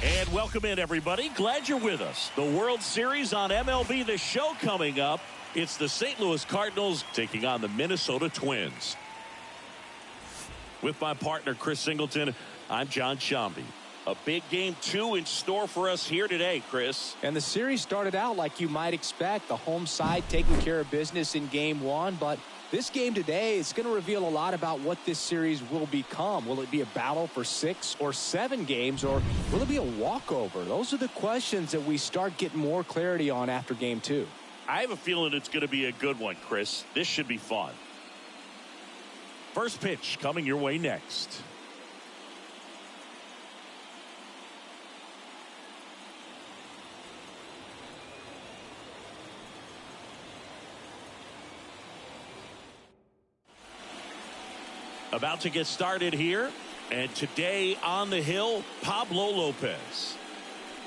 And welcome in, everybody. Glad you're with us. The World Series on MLB, the show coming up. It's the St. Louis Cardinals taking on the Minnesota Twins. With my partner, Chris Singleton, I'm John Shambi. A big game 2 in store for us here today, Chris. And the series started out like you might expect. The home side taking care of business in game 1, but this game today is going to reveal a lot about what this series will become. Will it be a battle for 6 or 7 games, or will it be a walkover? Those are the questions that we start getting more clarity on after game 2. I have a feeling it's going to be a good one, Chris. This should be fun. First pitch coming your way next. About to get started here, and today on the hill, Pablo Lopez.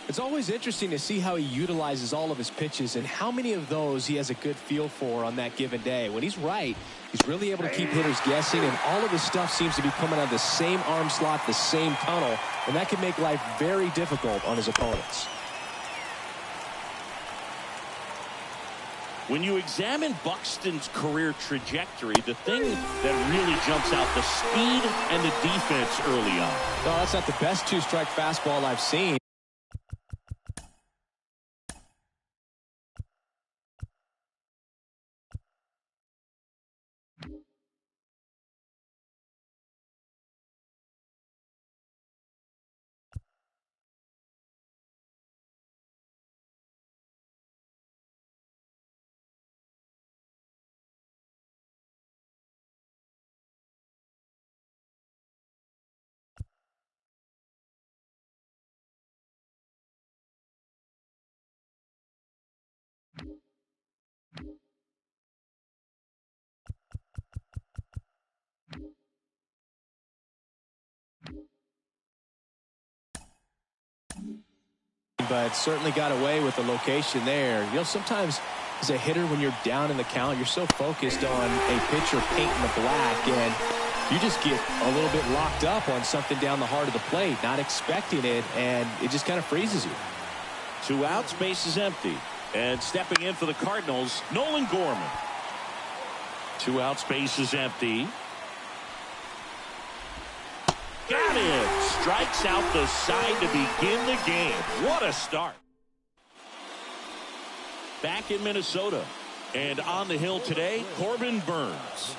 It's always interesting to see how he utilizes all of his pitches and how many of those he has a good feel for on that given day. When he's right, he's really able to keep hitters guessing, and all of his stuff seems to be coming out of the same arm slot, the same tunnel, and that can make life very difficult on his opponents. When you examine Buxton's career trajectory, the thing that really jumps out, the speed and the defense early on. Well, that's not the best two-strike fastball I've seen. But certainly got away with the location there. You know, sometimes as a hitter, when you're down in the count, you're so focused on a pitcher painting the black, and you just get a little bit locked up on something down the heart of the plate, not expecting it, and it just kind of freezes you. 2 outs, base is empty. And stepping in for the Cardinals, Nolan Gorman. 2 outs, base is empty. Got it. Strikes out the side to begin the game. What a start. Back in Minnesota. And on the hill today, Corbin Burnes.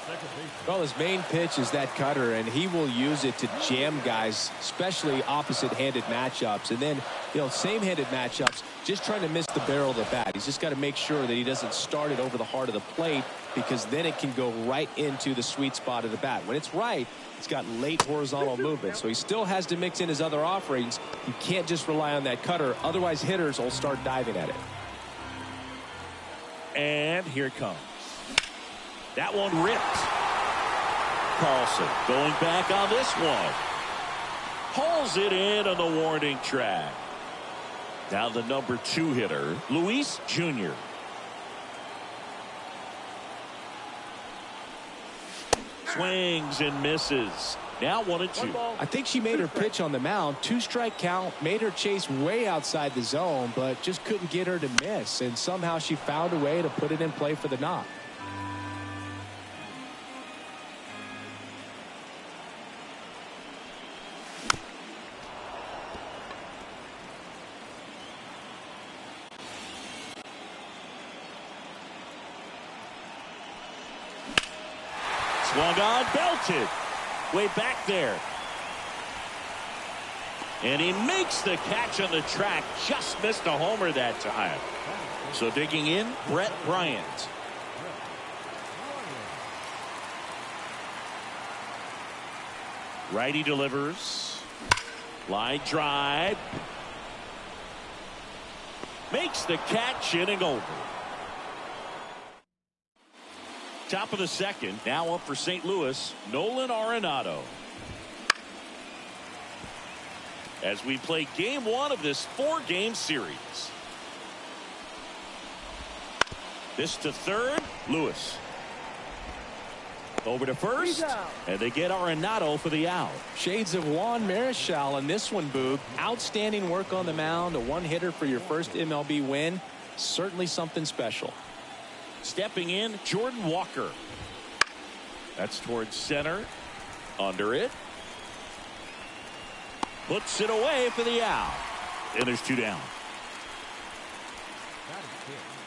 Well, his main pitch is that cutter, and he will use it to jam guys, especially opposite-handed matchups. And then, you know, same-handed matchups, just trying to miss the barrel of the bat. He's just got to make sure that he doesn't start it over the heart of the plate, because then it can go right into the sweet spot of the bat. When it's right, it's got late horizontal movement, so he still has to mix in his other offerings. He can't just rely on that cutter, otherwise hitters will start diving at it. And here it comes. That one ripped. Carlson going back on this one. Hauls it in on the warning track. Now the number 2 hitter, Luis Jr. Swings and misses. Now 1-2. I think she made her pitch on the mound. 2-strike count, made her chase way outside the zone, but just couldn't get her to miss. And somehow she found a way to put it in play for the knock. Swung on, belted. Way back there. And he makes the catch on the track. Just missed a homer that time. So digging in, Brett Bryant. Righty delivers. Line drive. Makes the catch, inning over. Top of the second. Now up for St. Louis, Nolan Arenado. As we play game one of this 4-game series. This to third, Lewis. Over to first, and they get Arenado for the out. Shades of Juan Marichal in this one, Boog. Outstanding work on the mound. A one-hitter for your first MLB win. Certainly something special. Stepping in, Jordan Walker. That's towards center. Under it. Puts it away for the out. And there's 2 down.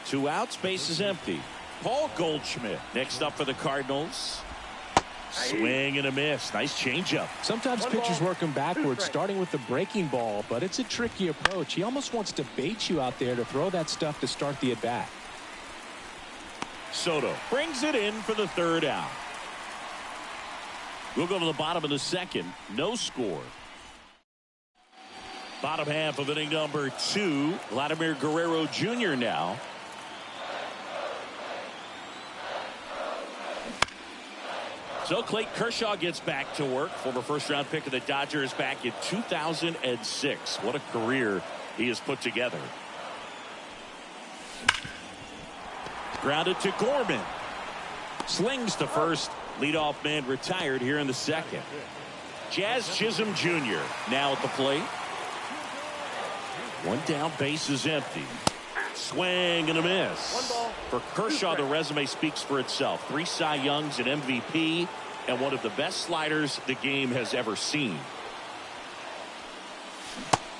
2 outs, base is empty. Paul Goldschmidt next up for the Cardinals. Swing and a miss. Nice changeup. Sometimes pitchers work him backwards, starting with the breaking ball, but it's a tricky approach. He almost wants to bait you out there to throw that stuff to start the at-bat. Soto brings it in for the 3rd out. We'll go to the bottom of the second. No score. Bottom half of inning number 2. Vladimir Guerrero Jr. now. So Clayton Kershaw gets back to work. Former first-round pick of the Dodgers back in 2006. What a career he has put together. Grounded to Gorman. Slings to first. Leadoff man retired here in the second. Jazz Chisholm Jr. now at the plate. 1 down, base is empty. Swing and a miss. For Kershaw, the resume speaks for itself. 3 Cy Youngs, an MVP, and one of the best sliders the game has ever seen.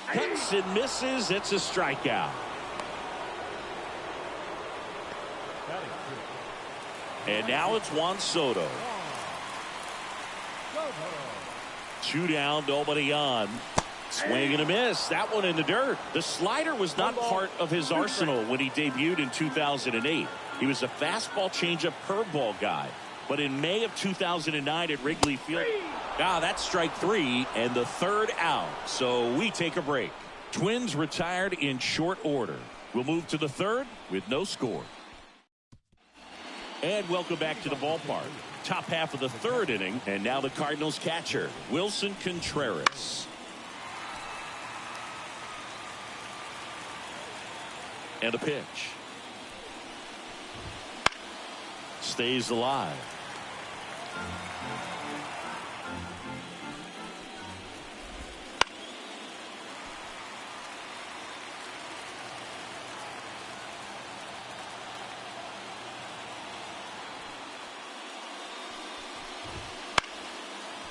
Cuts and misses. It's a strikeout. And now it's Juan Soto. 2 down, nobody on. Swing and a miss. That one in the dirt. The slider was not part of his arsenal when he debuted in 2008. He was a fastball changeup curveball guy. But in May of 2009 at Wrigley Field, that's strike 3 and the 3rd out. So we take a break. Twins retired in short order. We'll move to the 3rd with no score. And welcome back to the ballpark. Top half of the 3rd inning, and now the Cardinals catcher, Wilson Contreras. And a pitch. Stays alive.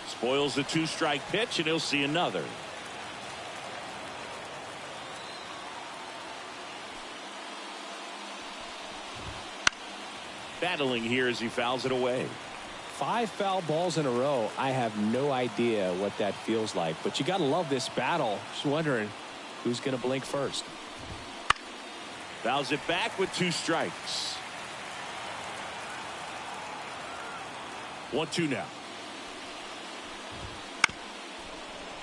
Spoils the 2-strike pitch, and he'll see another. Battling here as he fouls it away. 5 foul balls in a row. I have no idea what that feels like, but you got to love this battle. Just wondering who's going to blink first. Fouls it back with 2 strikes. 1-2 now.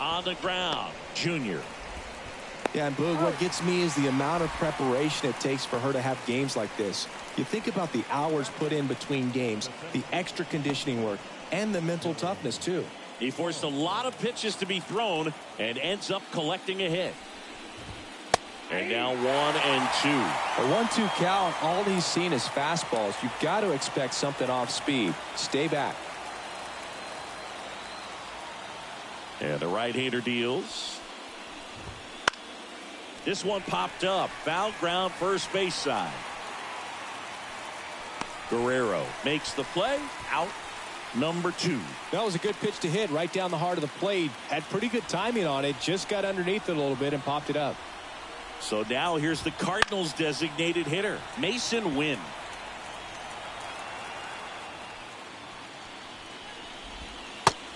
On the ground, Junior. Yeah, and Boog, what gets me is the amount of preparation it takes for her to have games like this. You think about the hours put in between games, the extra conditioning work, and the mental toughness, too. He forced a lot of pitches to be thrown and ends up collecting a hit. And now 1-2. A 1-2 count, all he's seen is fastballs. You've got to expect something off speed. Stay back. And the right-hander deals. This one popped up. Foul ground, first base side. Guerrero makes the play. Out number 2. That was a good pitch to hit right down the heart of the plate. Had pretty good timing on it. Just got underneath it a little bit and popped it up. So now here's the Cardinals designated hitter, Mason Wynn.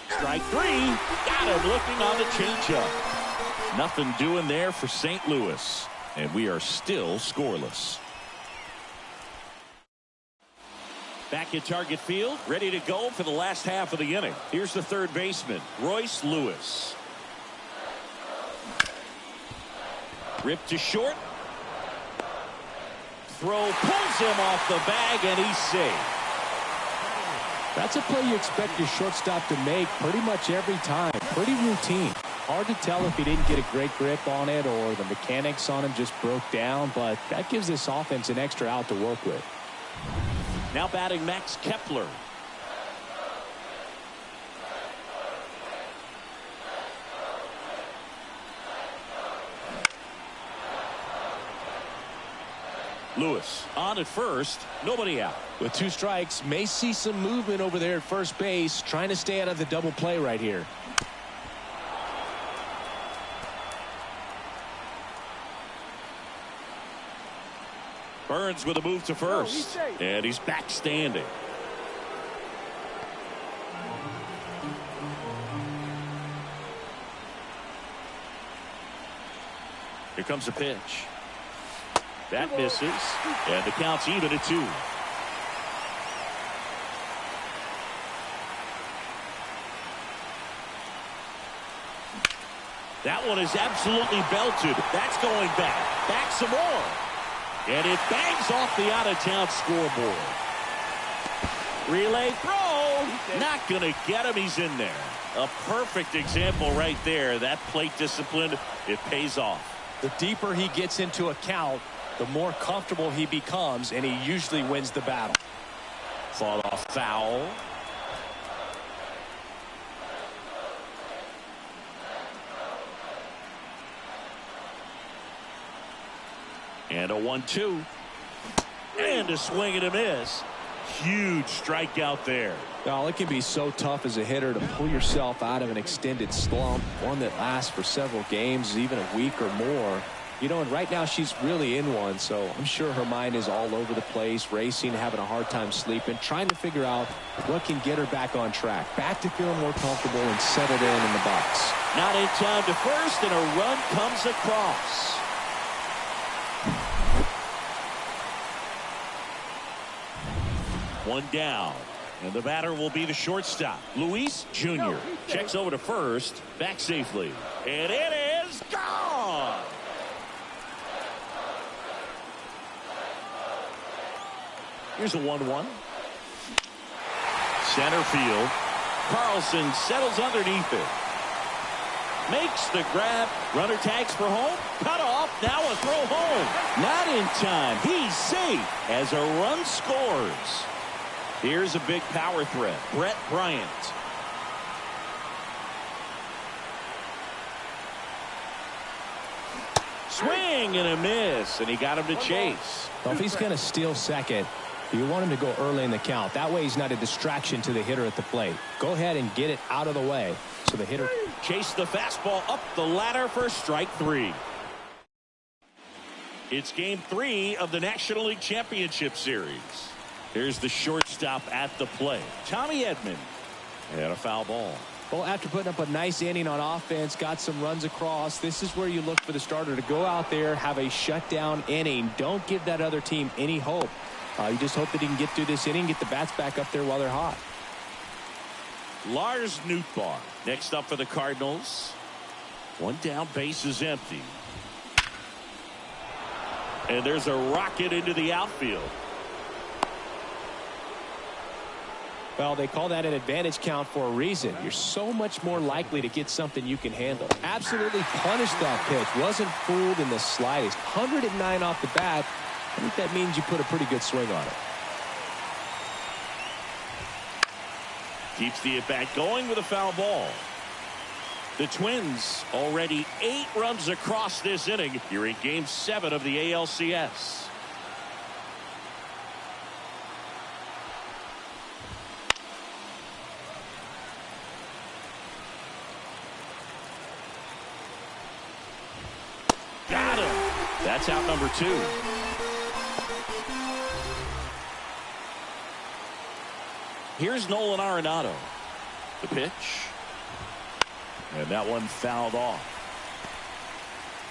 Strike 3. Got him looking on the changeup. Nothing doing there for St. Louis. And we are still scoreless. Back at Target Field, ready to go for the last half of the inning. Here's the third baseman, Royce Lewis. Ripped to short. Throw pulls him off the bag, and he's safe. That's a play you expect your shortstop to make pretty much every time. Pretty routine. Hard to tell if he didn't get a great grip on it or the mechanics on him just broke down, but that gives this offense an extra out to work with. Now batting Max Kepler. Lewis on at first, nobody out. With 2 strikes, may see some movement over there at first base, trying to stay out of the double play right here. Burns with a move to first, and he's back standing. Here comes the pitch. That misses, and the count's even at 2. That one is absolutely belted. That's going back. Back some more. And it bangs off the out-of-town scoreboard. Relay throw. Not going to get him. He's in there. A perfect example right there. That plate discipline, it pays off. The deeper he gets into a count, the more comfortable he becomes, and he usually wins the battle. Fought off foul. And a 1-2. And a swing and a miss. Huge strikeout there. Well, it can be so tough as a hitter to pull yourself out of an extended slump, one that lasts for several games, even a week or more. You know, and right now she's really in one, so I'm sure her mind is all over the place, racing, having a hard time sleeping, trying to figure out what can get her back on track, back to feeling more comfortable and settled in the box. Not in time to first, and a run comes across. One down, and the batter will be the shortstop, Luis Jr. Checks over to first, back safely, and it is gone. Here's a 1-1. Center field. Carlson settles underneath it. Makes the grab. Runner tags for home. Cut off. Now a throw home. Not in time. He's safe as a run scores. Here's a big power threat. Brett Bryant. Swing and a miss, and he got him to chase. Well, if he's going to steal second, you want him to go early in the count. That way he's not a distraction to the hitter at the plate. Go ahead and get it out of the way. So the hitter chase the fastball up the ladder for strike 3. It's game 3 of the National League Championship Series. Here's the shortstop at the plate, Tommy Edman, and a foul ball. Well, after putting up a nice inning on offense, got some runs across, this is where you look for the starter to go out there, have a shutdown inning. Don't give that other team any hope. You just hope that he can get through this inning, get the bats back up there while they're hot. Lars Nootbaar next up for the Cardinals. One down, base is empty. And there's a rocket into the outfield. Well, they call that an advantage count for a reason. You're so much more likely to get something you can handle. Absolutely punished that pitch. Wasn't fooled in the slightest. 109 off the bat. I think that means you put a pretty good swing on it. Keeps the at-bat going with a foul ball. The Twins already 8 runs across this inning here in Game 7 of the ALCS. Got him. That's out number 2. Here's Nolan Arenado. The pitch. And that one fouled off.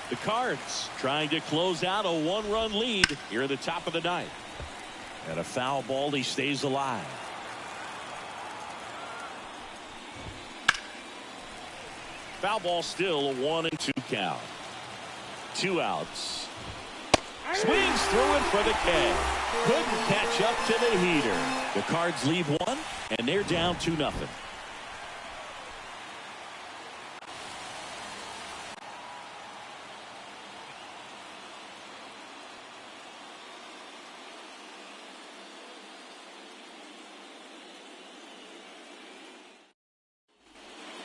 The Cards trying to close out a 1-run lead here at the top of the 9th. And a foul ball, he stays alive. Foul ball, still a 1-2 count. 2 outs. Swings through it for the K. Couldn't catch up to the heater. The Cards leave 1, and they're down 2-0.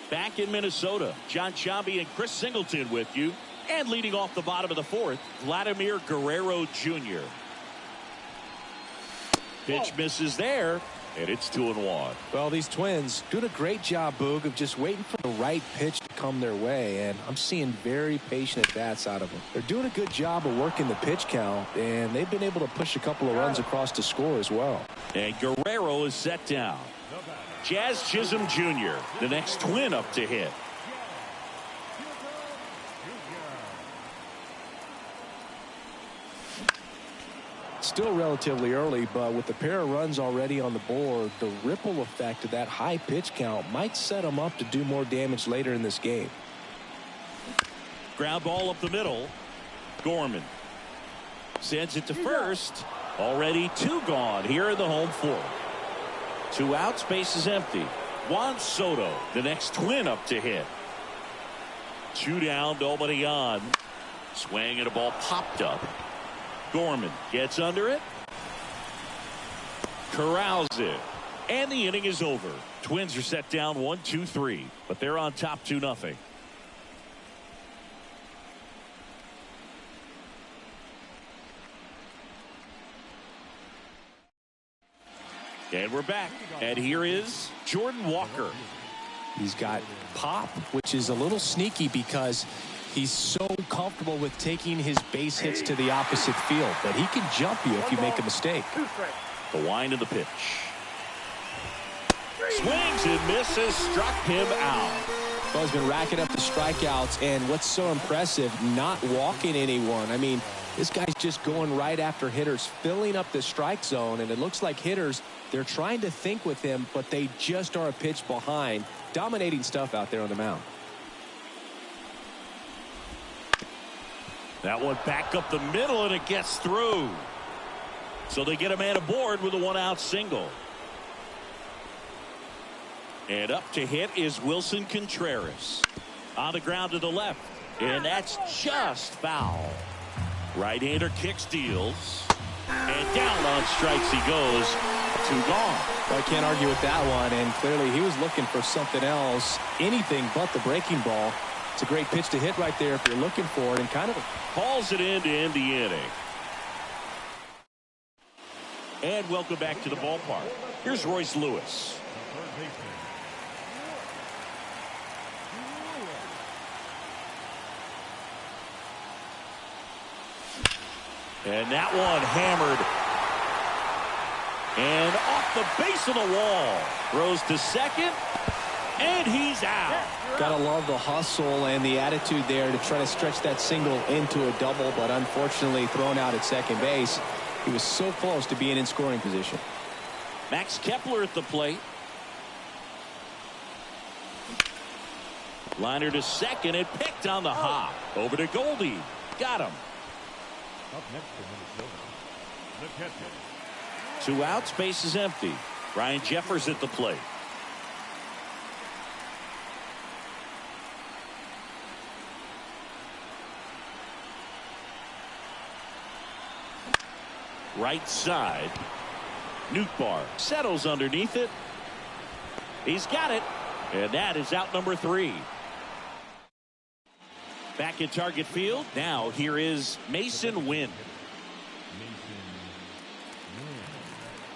Back in Minnesota, John Sciambi and Chris Singleton with you. And leading off the bottom of the 4th, Vladimir Guerrero Jr. Pitch misses there, and it's 2-1. Well, these Twins doing a great job, Boog, of just waiting for the right pitch to come their way, and I'm seeing very patient at-bats out of them. They're doing a good job of working the pitch count, and they've been able to push a couple of runs across the score as well. And Guerrero is set down. Jazz Chisholm Jr., the next Twin up to hit. Still relatively early, but with a pair of runs already on the board, the ripple effect of that high pitch count might set them up to do more damage later in this game. Ground ball up the middle. Gorman sends it to first. Already 2 gone here in the home 4th. 2 outs, base is empty. Juan Soto, the next Twin up to hit. 2 down, nobody on. Swing and a ball popped up. Gorman gets under it. Corrals it. And the inning is over. Twins are set down 1-2-3, but they're on top 2-0. And we're back. And here is Jordan Walker. He's got pop, which is a little sneaky because he's so comfortable with taking his base hits to the opposite field, but he can jump you if you make a mistake. The wind of the pitch. Swings and misses, struck him out. Well, he's been racking up the strikeouts, and what's so impressive, not walking anyone. I mean, this guy's just going right after hitters, filling up the strike zone, and it looks like hitters, they're trying to think with him, but they just are a pitch behind. Dominating stuff out there on the mound. That one back up the middle, and it gets through. So they get a man aboard with a 1-out single. And up to hit is Wilson Contreras. On the ground to the left. And that's just foul. Right-hander kicks, deals. And down on strikes he goes. 2 gone. Well, I can't argue with that one. And clearly he was looking for something else. Anything but the breaking ball. It's a great pitch to hit right there if you're looking for it. And kind of hauls it in to end the inning. And welcome back to the ballpark. Here's Royce Lewis. And that one hammered. And off the base of the wall. Throws to second. And he's out. Gotta love the hustle and the attitude there to try to stretch that single into a double, but unfortunately thrown out at second base. He was so close to being in scoring position. Max Kepler at the plate. Liner to second and picked on the hop. Over to Goldie. Got him. Up next to Minnesota, the catcher. 2 outs, base is empty. Ryan Jeffers at the plate. Right side. Nootbaar settles underneath it. He's got it. And that is out number 3. Back in target field. Now here is Mason Wynn.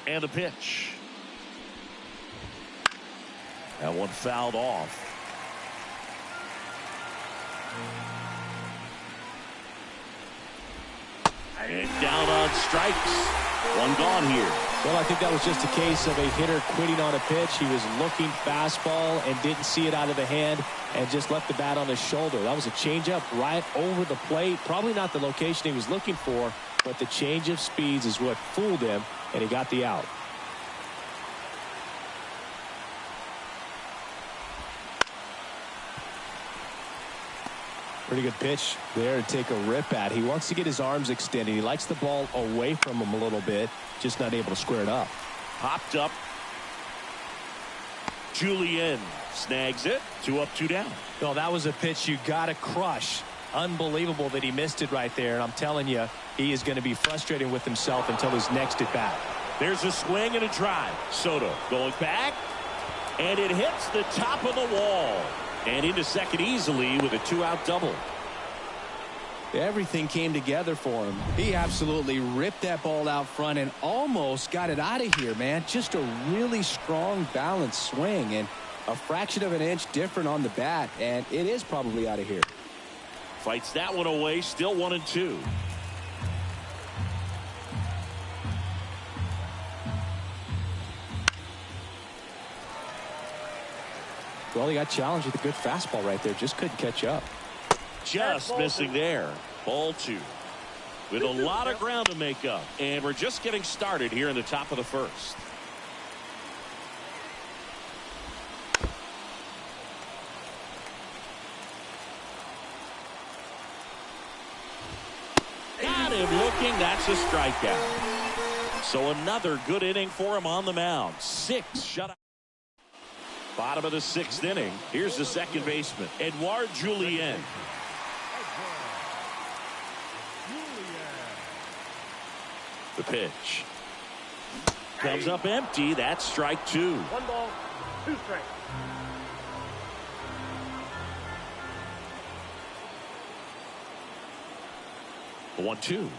And a pitch. That one fouled off. And down on strikes. One gone here. Well, I think that was just a case of a hitter quitting on a pitch. He was looking fastball and didn't see it out of the hand and just left the bat on his shoulder. That was a changeup right over the plate. Probably not the location he was looking for, but the change of speeds is what fooled him, and he got the out. Pretty good pitch there to take a rip at. He wants to get his arms extended. He likes the ball away from him a little bit, just not able to square it up. Popped up. Julien snags it. 2 up, 2 down. Well, that was a pitch you got to crush. Unbelievable that he missed it right there. And I'm telling you, he is going to be frustrated with himself until his next at bat. There's a swing and a drive. Soto going back, and it hits the top of the wall. And into second easily with a 2-out double. Everything came together for him. He absolutely ripped that ball out front and almost got it out of here, man. Just a really strong, balanced swing, and a fraction of an inch different on the bat, and it is probably out of here. Fights that one away, still 1-2. Well, he got challenged with a good fastball right there. Just couldn't catch up. Just missing there. Ball 2. With a lot of ground to make up. And we're just getting started here in the top of the first. Got him looking. That's a strikeout. So another good inning for him on the mound. 6 shutout. Bottom of the 6th inning. Here's the second baseman, Edouard Julien. The pitch. Comes up empty. That's strike 2. 1 ball, 2 strikes. The 1-2.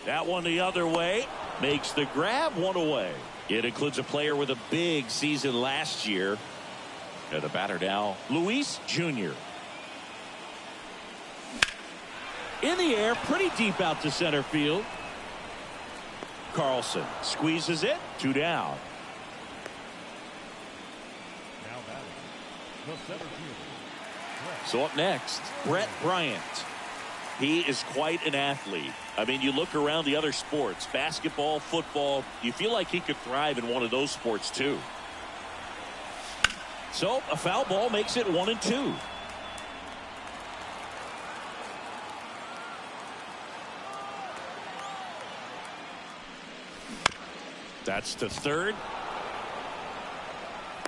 That one the other way. Makes the grab, 1 away. It includes a player with a big season last year. And the batter now, Luis Jr. In the air, pretty deep out to center field. Carlson squeezes it. 2 down. Now batting, the center fielder. So up next, Brett Bryant. He is quite an athlete. I mean, you look around the other sports, basketball, football, you feel like he could thrive in one of those sports too. So a foul ball makes it 1-2. That's to third.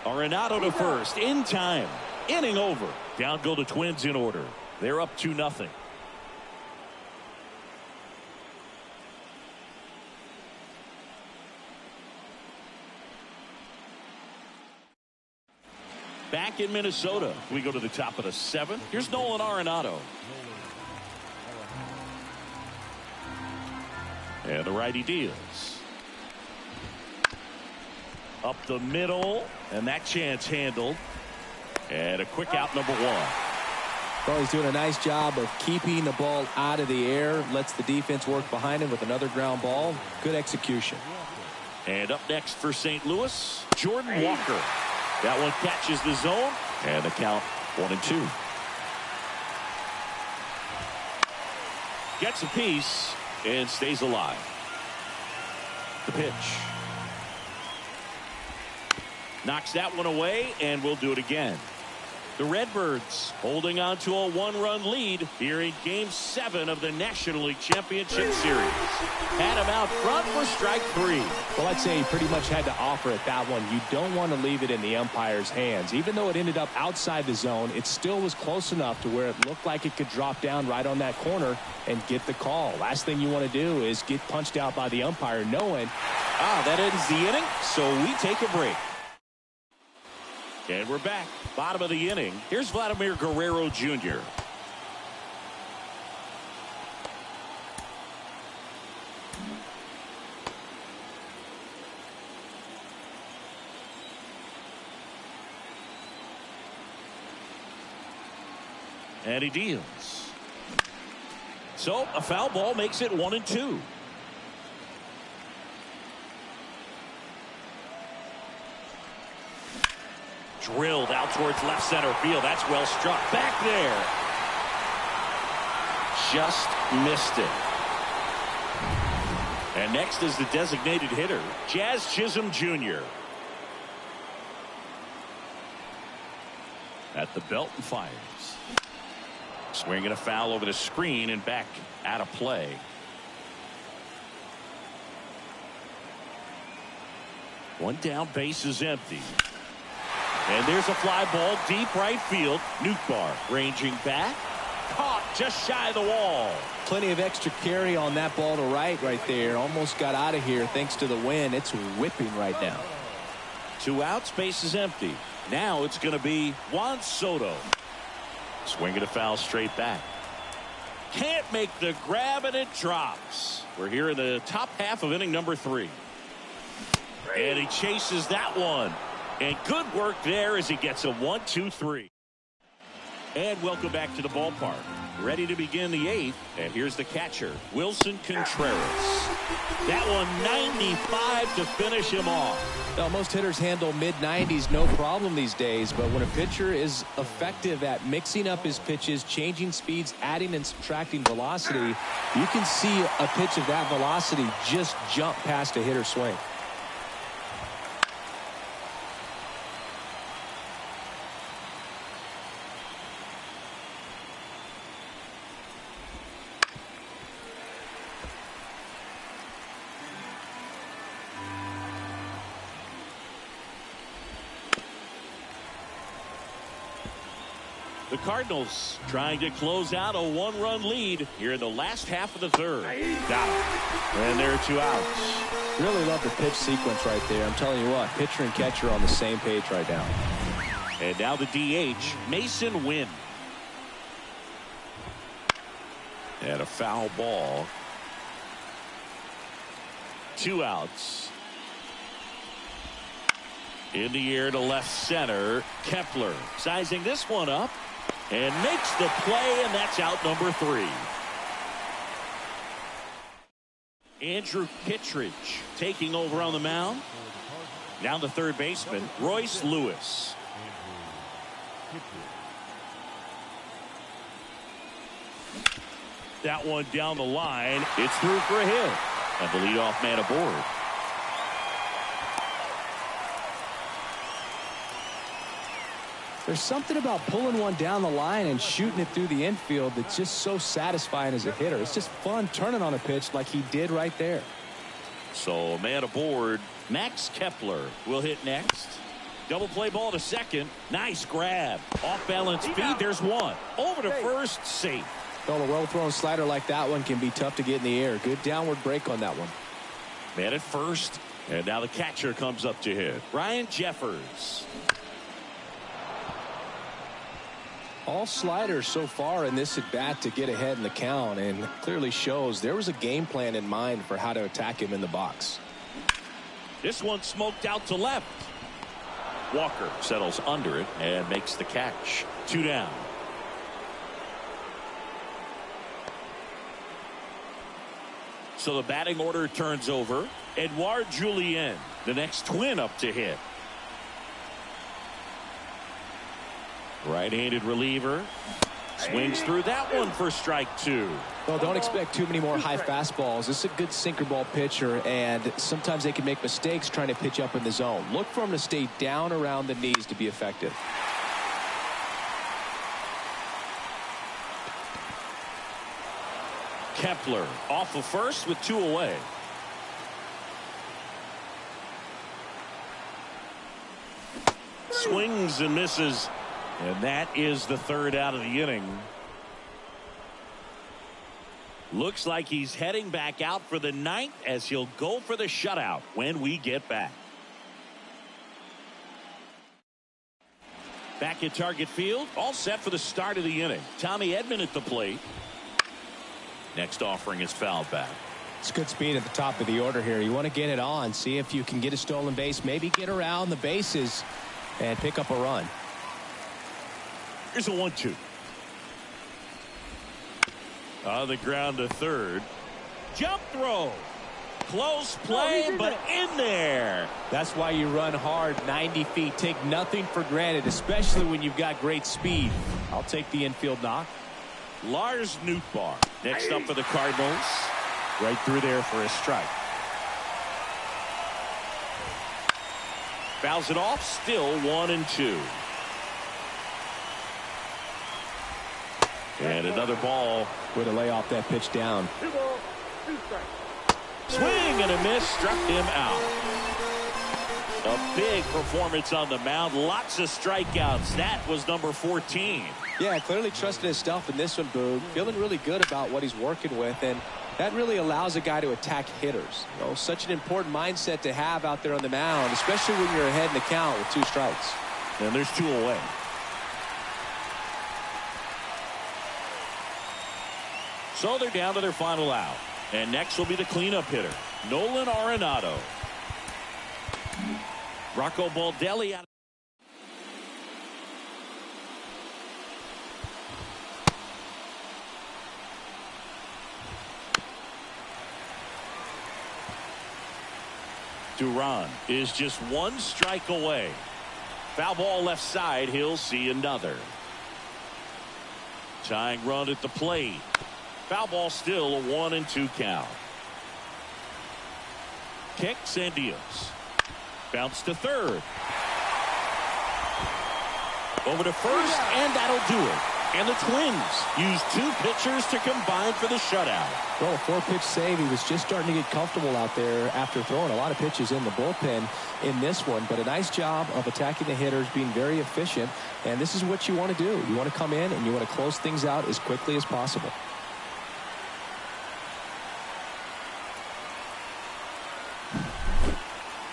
Arenado to first in time. Inning over. Down go the Twins in order. They're up 2-0. Back in Minnesota, we go to the top of the 7th. Here's Nolan Arenado. And the righty deals. Up the middle, and that chance handled. And a quick out, number 1. Well, he's doing a nice job of keeping the ball out of the air. Lets the defense work behind him with another ground ball. Good execution. And up next for St. Louis, Jordan Walker. That one catches the zone, and the count 1-2. Gets a piece and stays alive. The pitch. Knocks that one away, and we'll do it again. The Redbirds holding on to a 1-run lead here in Game 7 of the National League Championship Series. Had him out front for strike 3. Well, I'd say he pretty much had to offer at that one. You don't want to leave it in the umpire's hands. Even though it ended up outside the zone, it still was close enough to where it looked like it could drop down right on that corner and get the call. Last thing you want to do is get punched out by the umpire knowing, that ends the inning, so we take a break. And we're back. Bottom of the inning. Here's Vladimir Guerrero Jr. And he deals. So a foul ball makes it 1-2. Drilled out towards left center field. That's well struck. Back there. Just missed it. And next is the designated hitter, Jazz Chisholm Jr. At the belt and fires. Swinging a foul over the screen and back out of play. One down, base is empty. And there's a fly ball deep right field. Nootbaar ranging back. Caught just shy of the wall. Plenty of extra carry on that ball to right there. Almost got out of here thanks to the wind. It's whipping right now. 2 outs, base is empty. Now it's going to be Juan Soto. Swinging a foul straight back. Can't make the grab and it drops. We're here in the top half of inning number 3. And he chases that one. And good work there as he gets a 1-2-3. And welcome back to the ballpark. Ready to begin the 8th. And here's the catcher, Wilson Contreras. That one 95 to finish him off. Well, most hitters handle mid-90s no problem these days, but when a pitcher is effective at mixing up his pitches, changing speeds, adding and subtracting velocity, you can see a pitch of that velocity just jump past a hitter's swing. The Cardinals trying to close out a 1-run lead here in the last half of the 3rd. Down. And there are 2 outs. Really love the pitch sequence right there. I'm telling you what, pitcher and catcher are on the same page right now. And now the DH, Mason Wynn. And a foul ball. 2 outs. In the air to left center. Kepler sizing this one up. And makes the play, and that's out number 3. Andrew Kittredge taking over on the mound. Now the third baseman, Royce Lewis. That one down the line. It's through for a hit. And the leadoff man aboard. There's something about pulling one down the line and shooting it through the infield that's just so satisfying as a hitter. It's just fun turning on a pitch like he did right there. So a man aboard, Max Kepler will hit next. Double play ball to second. Nice grab. Off balance feed. There's one. Over to first, safe. Well, a well-thrown slider like that one can be tough to get in the air. Good downward break on that one. Man at first. And now the catcher comes up to hit. Ryan Jeffers. All sliders so far in this at-bat to get ahead in the count, and clearly shows there was a game plan in mind for how to attack him in the box. This one smoked out to left. Walker settles under it and makes the catch. 2 down. So the batting order turns over. Edouard Julien, the next Twin up to hit. Right-handed reliever. Swings through that one for strike 2. Well, don't expect too many more high fastballs. This is a good sinker ball pitcher, and sometimes they can make mistakes trying to pitch up in the zone. Look for him to stay down around the knees to be effective. Kepler off of first with 2 away. Swings and misses. And that is the 3rd out of the inning. Looks like he's heading back out for the 9th as he'll go for the shutout when we get back. Back at Target Field, all set for the start of the inning. Tommy Edman at the plate. Next offering is fouled back. It's good speed at the top of the order here. You want to get it on, see if you can get a stolen base, maybe get around the bases and pick up a run. Here's a 1-2. On the ground to third. Jump throw. Close play, but in there. That's why you run hard 90 feet. Take nothing for granted, especially when you've got great speed. I'll take the infield knock. Lars Nootbaar next up for the Cardinals. Right through there for a strike. Fouls it off. Still 1-2. And another ball. Way to lay off that pitch down. Swing and a miss. Struck him out. A big performance on the mound. Lots of strikeouts. That was number 14. Yeah, clearly trusted his stuff in this one, Boog. Feeling really good about what he's working with, and that really allows a guy to attack hitters. You know, such an important mindset to have out there on the mound, especially when you're ahead in the count with 2 strikes. And there's 2 away. So they're down to their final out. And next will be the cleanup hitter, Nolan Arenado. Rocco Baldelli out. Duran is just 1 strike away. Foul ball left side. He'll see another. Tying run at the plate. Foul ball, still a 1-2 count. Kicks and deals. Bounce to third. Over to first, and that'll do it. And the Twins use 2 pitchers to combine for the shutout. Well, a 4-pitch save. He was just starting to get comfortable out there after throwing a lot of pitches in the bullpen in this one. But a nice job of attacking the hitters, being very efficient. And this is what you want to do. You want to come in and you want to close things out as quickly as possible.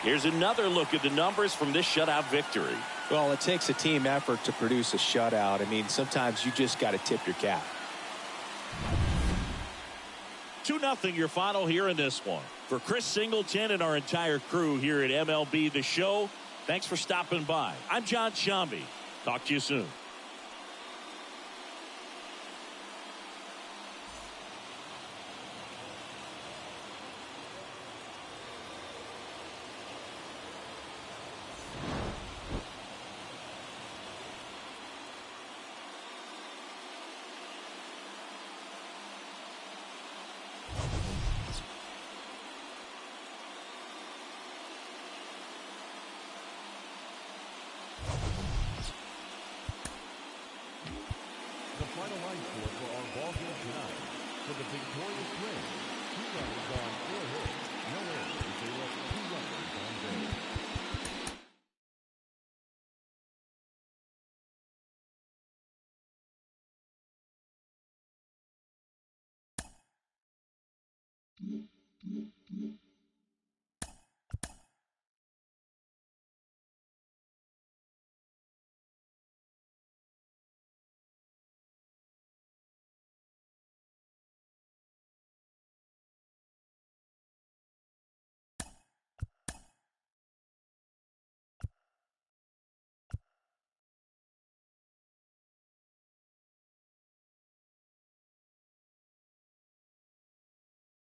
Here's another look at the numbers from this shutout victory. Well, it takes a team effort to produce a shutout. I mean, sometimes you just got to tip your cap. 2-0 your final here in this one. For Chris Singleton and our entire crew here at MLB The Show, thanks for stopping by. I'm John Shambi. Talk to you soon. The final line score for our ball game tonight. For the victorious Twins, 2 runners on 4 hits, no errors, they left 2 runners on base.